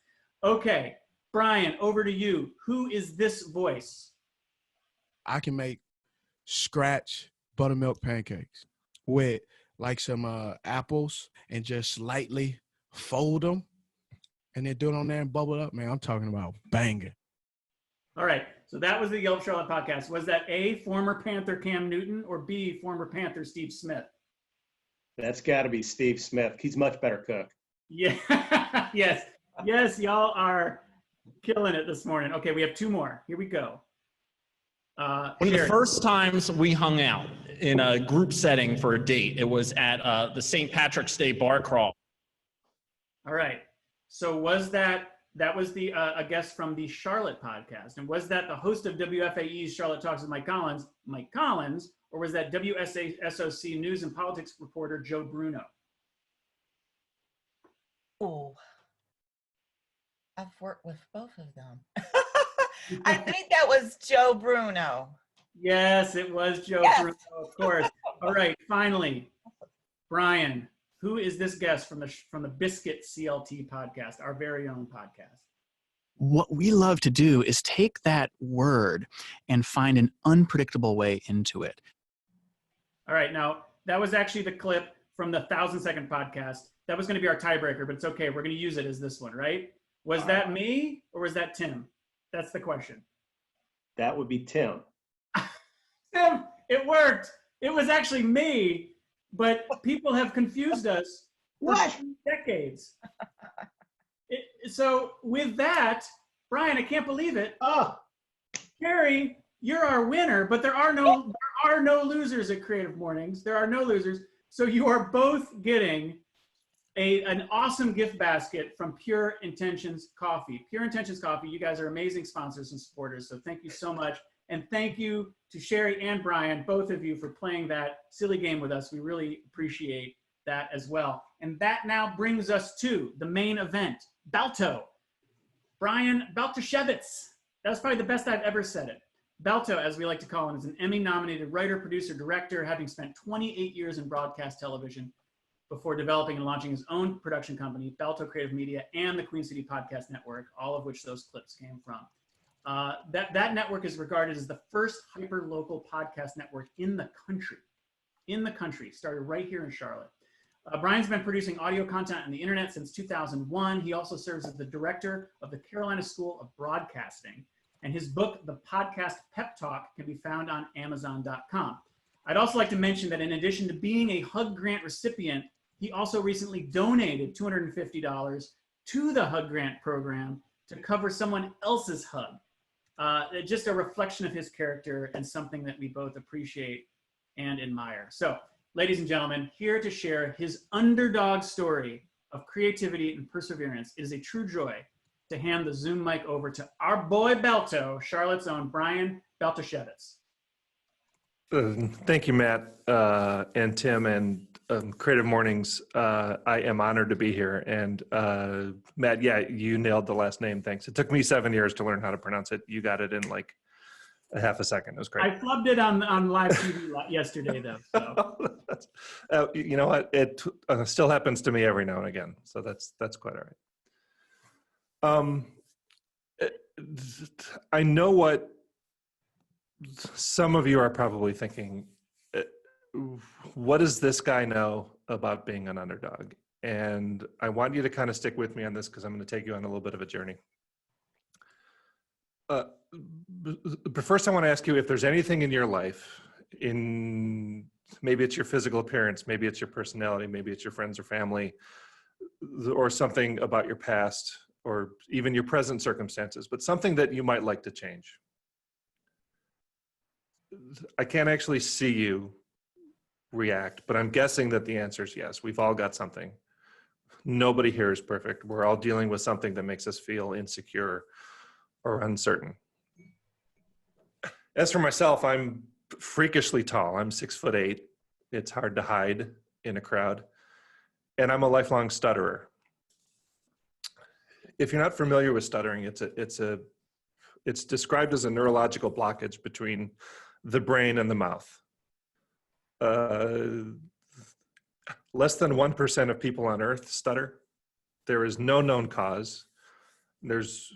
B: Okay, Brian, over to you. Who is this voice?
S: I can make scratch buttermilk pancakes with like some apples and just lightly fold them and then do it on there and bubble it up. Man, I'm talking about banging.
B: All right. So that was the Yelp Charlotte podcast. Was that A, former Panther Cam Newton, or B, former Panther Steve Smith?
N: That's got to be Steve Smith. He's much better cook.
B: Yeah, yes, yes, y'all are killing it this morning. Okay, we have two more. Here we go.
T: One of the first times we hung out in a group setting for a date, it was at the St. Patrick's Day bar crawl.
B: All right. So was that was the a guest from the Charlotte podcast, and was that the host of WFAE's Charlotte Talks with Mike Collins, or was that WSASOC news and politics reporter Joe Bruno?
O: Oh, I've worked with both of them. I think that was Joe Bruno.
B: Yes, it was Joe Bruno, of course. All right, finally, Brian, who is this guest from the Biscuit CLT podcast, our very own podcast?
U: What we love to do is take that word and find an unpredictable way into it.
B: All right, now that was actually the clip from the 1,000-second podcast. That was going to be our tiebreaker, but it's okay. We're going to use it as this one, right? Was that me or was that Tim? That's the question.
N: That would be Tim.
B: Tim, it worked. It was actually me, but people have confused us for 2 decades. So with that, Brian, I can't believe it. Carrie, you're our winner, but there are no losers at Creative Mornings. There are no losers. So you are both getting an awesome gift basket from Pure Intentions Coffee. Pure Intentions Coffee, you guys are amazing sponsors and supporters, so thank you so much. And thank you to Sherry and Brian, both of you, for playing that silly game with us. We really appreciate that as well. And that now brings us to the main event, Balto. Brian Baltosiewich. That was probably the best I've ever said it. Balto, as we like to call him, is an Emmy-nominated writer, producer, director, having spent 28 years in broadcast television before developing and launching his own production company, Balto Creative Media, and the Queen City Podcast Network, all of which those clips came from. That network is regarded as the first hyper-local podcast network in the country. Started right here in Charlotte. Brian's been producing audio content on the internet since 2001. He also serves as the director of the Carolina School of Broadcasting. And his book, The Podcast Pep Talk, can be found on Amazon.com. I'd also like to mention that in addition to being a HUG grant recipient, he also recently donated $250 to the HUG grant program to cover someone else's HUG. Just a reflection of his character and something that we both appreciate and admire. So, ladies and gentlemen, here to share his underdog story of creativity and perseverance, it is a true joy to hand the Zoom mic over to our boy Balto, Charlotte's own Brian Baltosiewich.
V: Thank you, Matt and Tim and Creative Mornings. I am honored to be here. And Matt, yeah, you nailed the last name. Thanks. It took me 7 years to learn how to pronounce it. You got it in like a half a second. It was great.
B: I flubbed it on live TV yesterday, though. So.
V: You know what? It still happens to me every now and again. So that's quite all right. I know what some of you are probably thinking. What does this guy know about being an underdog? And I want you to kind of stick with me on this because I'm going to take you on a little bit of a journey. But first, I want to ask you if there's anything in your life, maybe it's your physical appearance, maybe it's your personality, maybe it's your friends or family, or something about your past, or even your present circumstances, but something that you might like to change. I can't actually see you react, but I'm guessing that the answer is yes. We've all got something. Nobody here is perfect. We're all dealing with something that makes us feel insecure or uncertain. As for myself, I'm freakishly tall. I'm 6'8". It's hard to hide in a crowd. And I'm a lifelong stutterer. If you're not familiar with stuttering, it's described as a neurological blockage between the brain and the mouth. Less than 1% of people on Earth stutter. There is no known cause. There's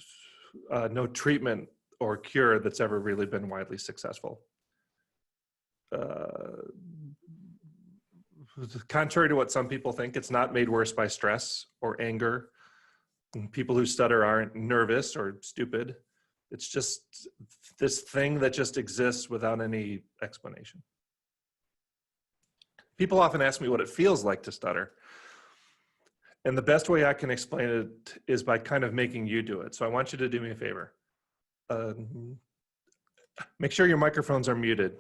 V: no treatment or cure that's ever really been widely successful. Contrary to what some people think, it's not made worse by stress or anger. People who stutter aren't nervous or stupid. It's just this thing that just exists without any explanation. People often ask me what it feels like to stutter. And the best way I can explain it is by kind of making you do it. So I want you to do me a favor. Make sure your microphones are muted.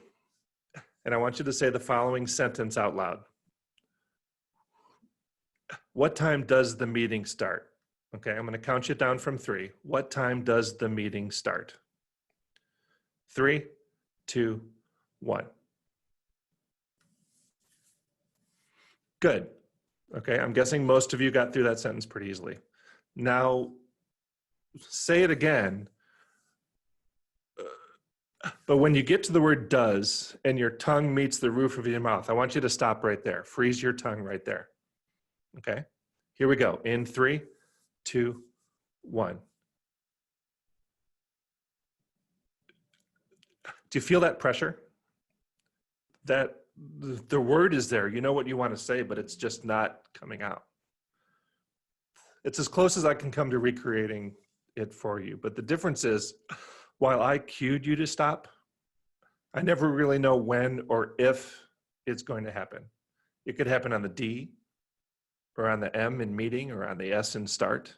V: And I want you to say the following sentence out loud. What time does the meeting start? Okay, I'm going to count you down from 3. What time does the meeting start? 3, 2, 1. Good. Okay, I'm guessing most of you got through that sentence pretty easily. Now, say it again. But when you get to the word does and your tongue meets the roof of your mouth, I want you to stop right there. Freeze your tongue right there. Okay, here we go. In 3, 2, 1. Do you feel that pressure? That the word is there. You know what you want to say, but it's just not coming out. It's as close as I can come to recreating it for you. But the difference is, while I cued you to stop, I never really know when or if it's going to happen. It could happen on the D, or on the M in meeting, or on the S in start.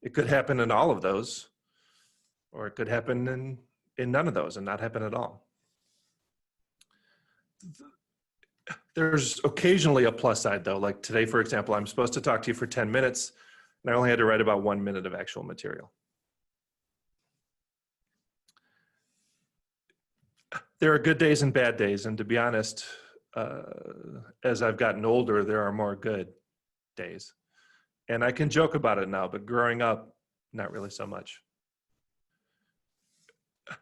V: It could happen in all of those, or it could happen in none of those and not happen at all. There's occasionally a plus side though. Like today, for example, I'm supposed to talk to you for 10 minutes and I only had to write about 1 minute of actual material. There are good days and bad days. And to be honest, as I've gotten older, there are more good days. And I can joke about it now, but growing up, not really so much.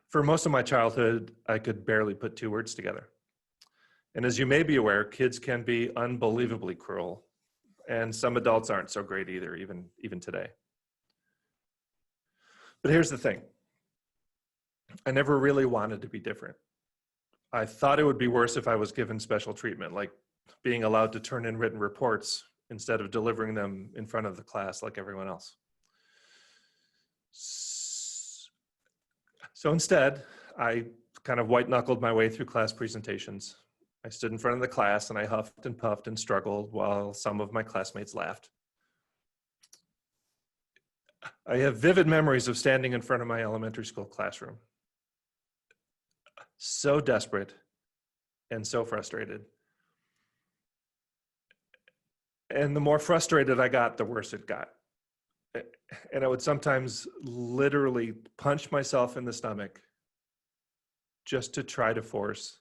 V: For most of my childhood, I could barely put 2 words together. And as you may be aware, kids can be unbelievably cruel. And some adults aren't so great either, even today. But here's the thing. I never really wanted to be different. I thought it would be worse if I was given special treatment, like being allowed to turn in written reports instead of delivering them in front of the class like everyone else. So instead, I kind of white-knuckled my way through class presentations. I stood in front of the class and I huffed and puffed and struggled while some of my classmates laughed. I have vivid memories of standing in front of my elementary school classroom. So desperate and so frustrated. And the more frustrated I got, the worse it got. And I would sometimes literally punch myself in the stomach just to try to force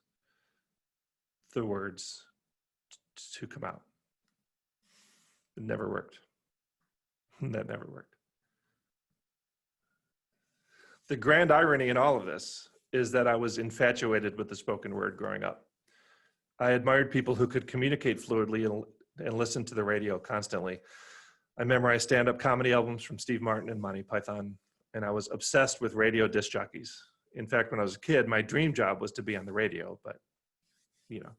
V: the words to come out. It never worked. That never worked. The grand irony in all of this is that I was infatuated with the spoken word growing up. I admired people who could communicate fluidly and listen to the radio constantly. I memorized stand-up comedy albums from Steve Martin and Monty Python, and I was obsessed with radio disc jockeys. In fact, when I was a kid, my dream job was to be on the radio, but you know.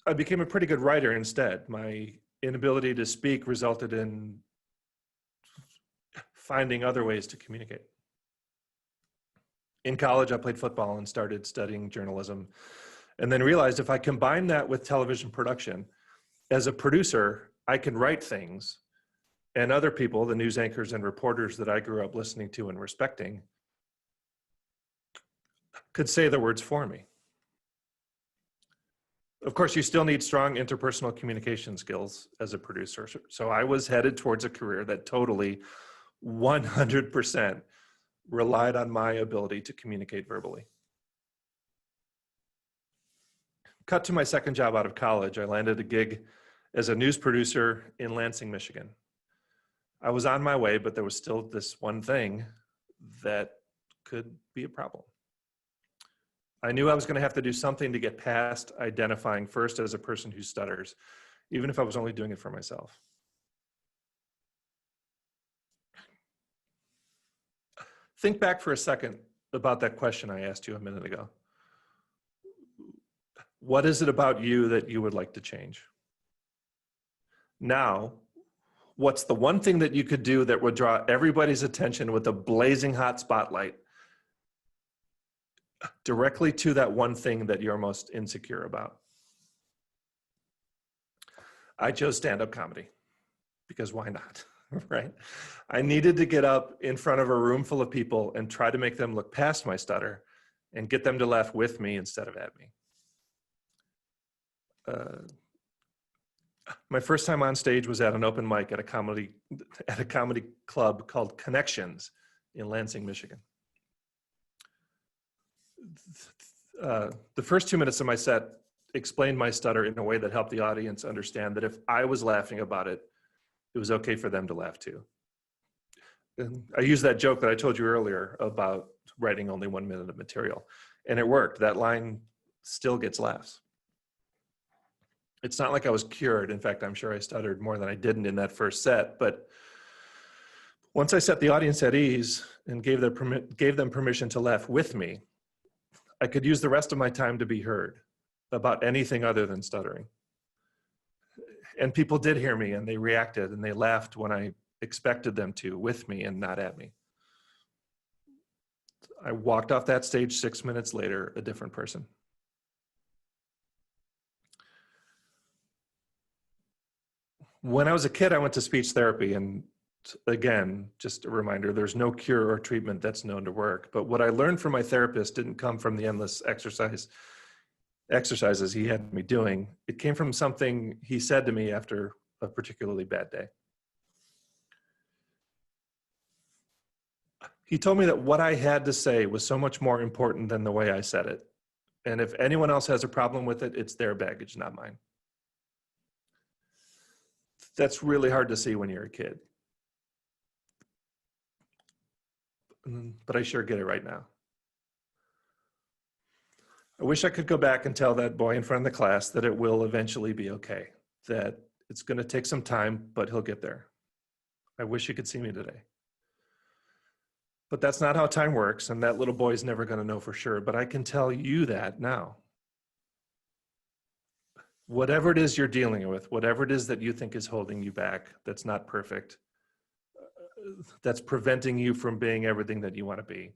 V: I became a pretty good writer instead. My inability to speak resulted in finding other ways to communicate. In college, I played football and started studying journalism, and then realized if I combine that with television production, as a producer, I can write things, and other people, the news anchors and reporters that I grew up listening to and respecting, could say the words for me. Of course, you still need strong interpersonal communication skills as a producer. So I was headed towards a career that totally 100% relied on my ability to communicate verbally. Cut to my second job out of college, I landed a gig as a news producer in Lansing, Michigan. I was on my way, but there was still this one thing that could be a problem. I knew I was going to have to do something to get past identifying first as a person who stutters, even if I was only doing it for myself. Think back for a second about that question I asked you a minute ago. What is it about you that you would like to change? Now, What's the one thing that you could do that would draw everybody's attention with a blazing hot spotlight directly to that one thing that you're most insecure about? I chose stand-up comedy because why not, right? I needed to get up in front of a room full of people and try to make them look past my stutter and get them to laugh with me instead of at me. My first time on stage was at an open mic at a comedy club called Connections in Lansing, Michigan. The first 2 minutes of my set explained my stutter in a way that helped the audience understand that if I was laughing about it, it was okay for them to laugh too. And I used that joke that I told you earlier about writing only 1 minute of material, and it worked. That line still gets laughs. It's not like I was cured. In fact, I'm sure I stuttered more than I didn't in that first set, but once I set the audience at ease and gave them permission to laugh with me, I could use the rest of my time to be heard about anything other than stuttering. And people did hear me, and they reacted and they laughed when I expected them to, with me and not at me. I walked off that stage 6 minutes later, a different person. When I was a kid, I went to speech therapy, and again, just a reminder, there's no cure or treatment that's known to work. But what I learned from my therapist didn't come from the endless exercises he had me doing. It came from something he said to me after a particularly bad day. He told me that what I had to say was so much more important than the way I said it. And if anyone else has a problem with it, it's their baggage, not mine. That's really hard to see when you're a kid. But I sure get it right now. I wish I could go back and tell that boy in front of the class that it will eventually be okay, that it's going to take some time, but he'll get there. I wish you could see me today. But that's not how time works, and that little boy's never going to know for sure, but I can tell you that now. Whatever it is you're dealing with, whatever it is that you think is holding you back, that's not perfect, that's preventing you from being everything that you want to be,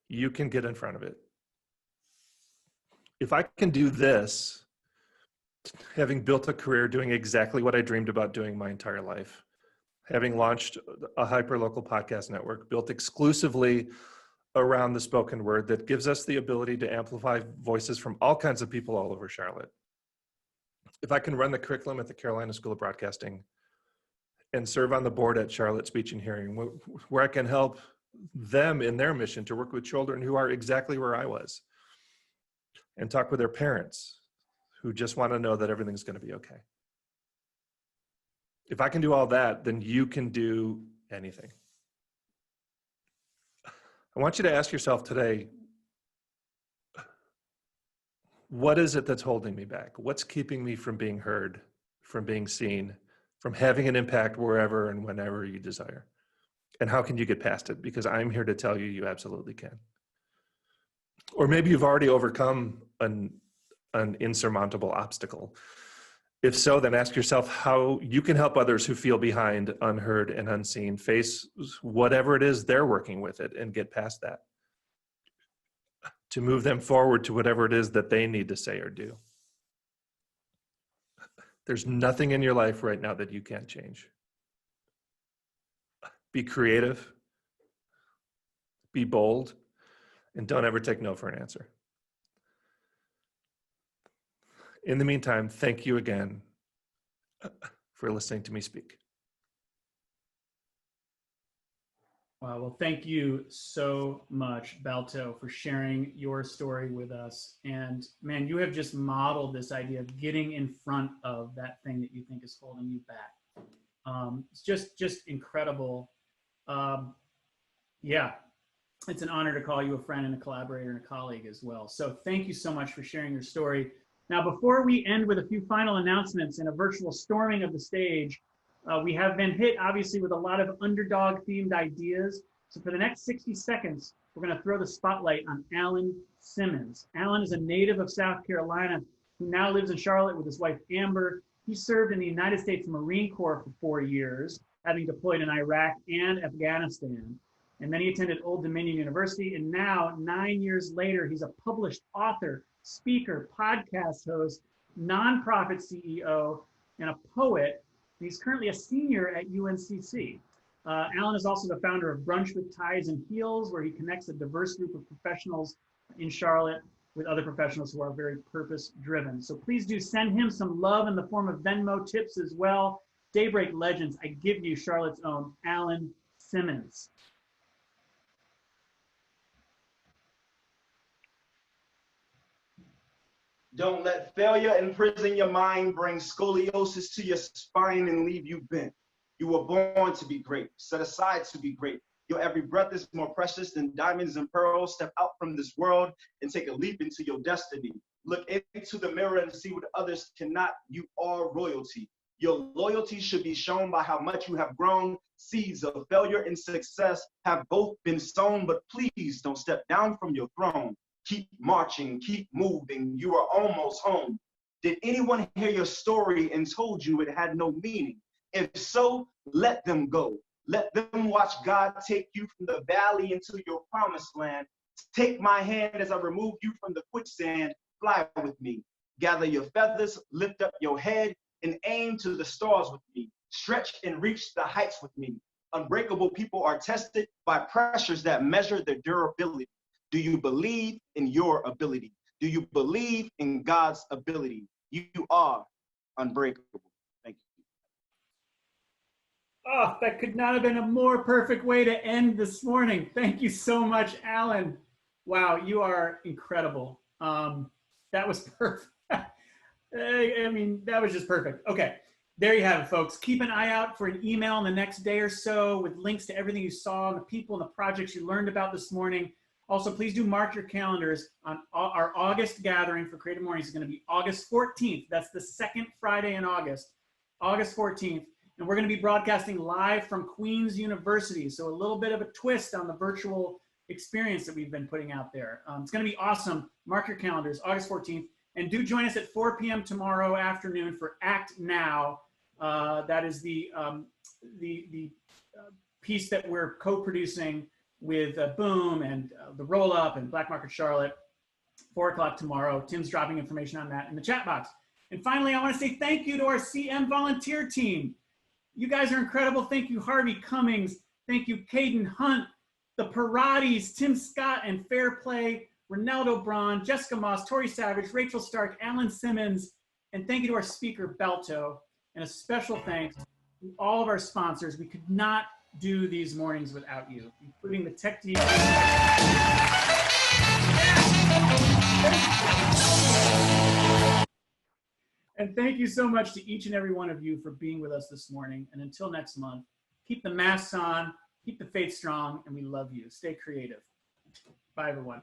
V: you can get in front of it. If I can do this, having built a career doing exactly what I dreamed about doing my entire life, having launched a hyper-local podcast network built exclusively around the spoken word that gives us the ability to amplify voices from all kinds of people all over Charlotte. If I can run the curriculum at the Carolina School of Broadcasting and serve on the board at Charlotte Speech and Hearing, where I can help them in their mission to work with children who are exactly where I was, and talk with their parents who just want to know that everything's going to be okay. If I can do all that, then you can do anything. I want you to ask yourself today, what is it that's holding me back? What's keeping me from being heard, from being seen, from having an impact wherever and whenever you desire? And how can you get past it? Because I'm here to tell you, you absolutely can. Or maybe you've already overcome an insurmountable obstacle. If so, then ask yourself how you can help others who feel behind, unheard, and unseen face whatever it is they're working with it and get past that, to move them forward to whatever it is that they need to say or do. There's nothing in your life right now that you can't change. Be creative, be bold, and don't ever take no for an answer. In the meantime, thank you again for listening to me speak.
B: Wow, well, thank you so much, Balto, for sharing your story with us. And man, you have just modeled this idea of getting in front of that thing that you think is holding you back. It's just incredible. Yeah, it's an honor to call you a friend and a collaborator and a colleague as well. So thank you so much for sharing your story. Now, before we end with a few final announcements and a virtual storming of the stage, we have been hit, obviously, with a lot of Underdog-themed ideas. So for the next 60 seconds, we're going to throw the spotlight on Alan Simmons. Alan is a native of South Carolina who now lives in Charlotte with his wife, Amber, He served in the United States Marine Corps for 4 years, having deployed in Iraq and Afghanistan. And then he attended Old Dominion University. And now, 9 years later, he's a published author, speaker, podcast host, nonprofit CEO, and a poet. He's currently a senior at UNCC. Alan is also the founder of Brunch with Ties and Heels, where he connects a diverse group of professionals in Charlotte with other professionals who are very purpose-driven. So please do send him some love in the form of Venmo tips as well. Daybreak Legends, I give you Charlotte's own Alan Simmons.
A: Don't let failure imprison your mind, bring scoliosis to your spine and leave you bent. You were born to be great, set aside to be great. Your every breath is more precious than diamonds and pearls. Step out from this world and take a leap into your destiny. Look into the mirror and see what others cannot. You are royalty. Your loyalty should be shown by how much you have grown. Seeds of failure and success have both been sown, but please don't step down from your throne. Keep marching, keep moving. You are almost home. Did anyone hear your story and told you it had no meaning? If so, let them go. Let them watch God take you from the valley into your promised land. Take my hand as I remove you from the quicksand. Fly with me. Gather your feathers, lift up your head, and aim to the stars with me. Stretch and reach the heights with me. Unbreakable people are tested by pressures that measure their durability. Do you believe in your ability? Do you believe in God's ability? You are unbreakable. Thank you.
B: Oh, that could not have been a more perfect way to end this morning. Thank you so much, Alan. Wow, you are incredible. That was perfect. I mean, that was just perfect. Okay, there you have it, folks. Keep an eye out for an email in the next day or so with links to everything you saw, the people and the projects you learned about this morning. Also, please do mark your calendars. On our August gathering for Creative Mornings is going to be August 14th. That's the second Friday in August, August 14th. And we're going to be broadcasting live from Queen's University. So a little bit of a twist on the virtual experience that we've been putting out there. It's going to be awesome. Mark your calendars, August 14th. And do join us at 4 p.m. tomorrow afternoon for Act Now. That is the piece that we're co-producing with Boom and The Roll Up and Black Market Charlotte, 4 o'clock tomorrow. Tim's dropping information on that in the chat box. And finally, I want to say thank you to our CM volunteer team. You guys are incredible. Thank you, Harvey Cummings. Thank you, Caden Hunt, the Paratis, Tim Scott and Fair Play, Ronaldo Braun, Jessica Moss, Tori Savage, Rachel Stark, Alan Simmons, and thank you to our speaker, Balto. And a special thanks to all of our sponsors. We could not do these mornings without you, including the Tech TV. And thank you so much to each and every one of you for being with us this morning. And until next month, keep the masks on, keep the faith strong, and we love you. Stay creative. Bye, everyone.